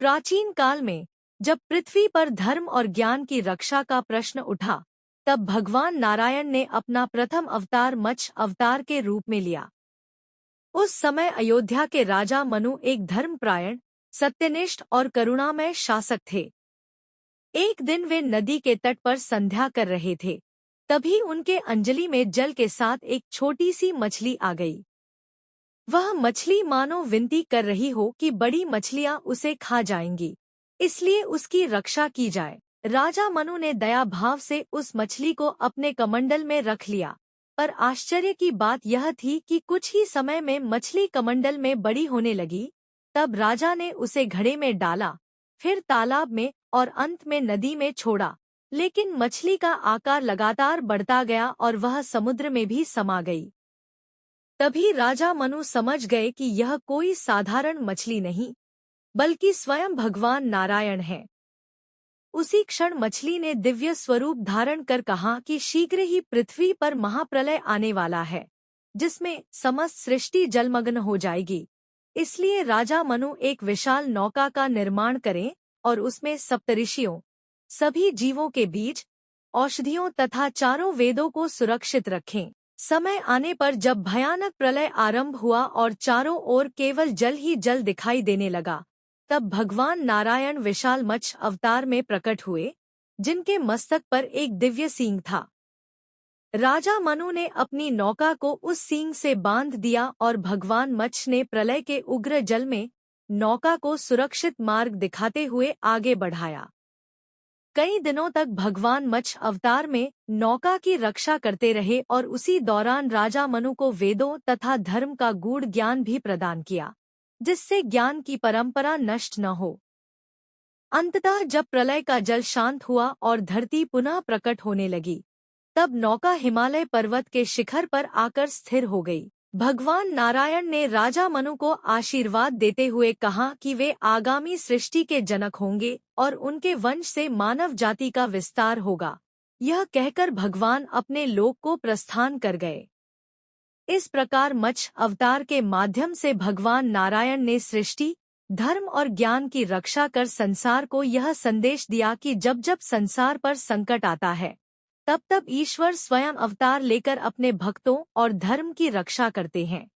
प्राचीन काल में जब पृथ्वी पर धर्म और ज्ञान की रक्षा का प्रश्न उठा, तब भगवान नारायण ने अपना प्रथम अवतार मत्स्य अवतार के रूप में लिया। उस समय अयोध्या के राजा मनु एक धर्मपरायण, सत्यनिष्ठ और करुणामय शासक थे। एक दिन वे नदी के तट पर संध्या कर रहे थे, तभी उनके अंजलि में जल के साथ एक छोटी सी मछली आ गई। वह मछली मानो विनती कर रही हो कि बड़ी मछलियां उसे खा जाएंगी, इसलिए उसकी रक्षा की जाए। राजा मनु ने दया भाव से उस मछली को अपने कमंडल में रख लिया, पर आश्चर्य की बात यह थी कि कुछ ही समय में मछली कमंडल में बड़ी होने लगी। तब राजा ने उसे घड़े में डाला, फिर तालाब में और अंत में नदी में छोड़ा, लेकिन मछली का आकार लगातार बढ़ता गया और वह समुद्र में भी समा गई। तभी राजा मनु समझ गए कि यह कोई साधारण मछली नहीं, बल्कि स्वयं भगवान नारायण है। उसी क्षण मछली ने दिव्य स्वरूप धारण कर कहा कि शीघ्र ही पृथ्वी पर महाप्रलय आने वाला है, जिसमें समस्त सृष्टि जलमग्न हो जाएगी। इसलिए राजा मनु एक विशाल नौका का निर्माण करें और उसमें सप्तऋषियों, सभी जीवों के बीज, औषधियों तथा चारों वेदों को सुरक्षित रखें। समय आने पर जब भयानक प्रलय आरंभ हुआ और चारों ओर केवल जल ही जल दिखाई देने लगा, तब भगवान नारायण विशाल मत्स्य अवतार में प्रकट हुए, जिनके मस्तक पर एक दिव्य सींग था। राजा मनु ने अपनी नौका को उस सींग से बांध दिया और भगवान मत्स्य ने प्रलय के उग्र जल में नौका को सुरक्षित मार्ग दिखाते हुए आगे बढ़ाया। कई दिनों तक भगवान मत्स्य अवतार में नौका की रक्षा करते रहे और उसी दौरान राजा मनु को वेदों तथा धर्म का गूढ़ ज्ञान भी प्रदान किया, जिससे ज्ञान की परंपरा नष्ट न हो। अंततः जब प्रलय का जल शांत हुआ और धरती पुनः प्रकट होने लगी, तब नौका हिमालय पर्वत के शिखर पर आकर स्थिर हो गई। भगवान नारायण ने राजा मनु को आशीर्वाद देते हुए कहा कि वे आगामी सृष्टि के जनक होंगे और उनके वंश से मानव जाति का विस्तार होगा। यह कहकर भगवान अपने लोक को प्रस्थान कर गए। इस प्रकार मत्स्य अवतार के माध्यम से भगवान नारायण ने सृष्टि, धर्म और ज्ञान की रक्षा कर संसार को यह संदेश दिया कि जब जब संसार पर संकट आता है, तब तब ईश्वर स्वयं अवतार लेकर अपने भक्तों और धर्म की रक्षा करते हैं।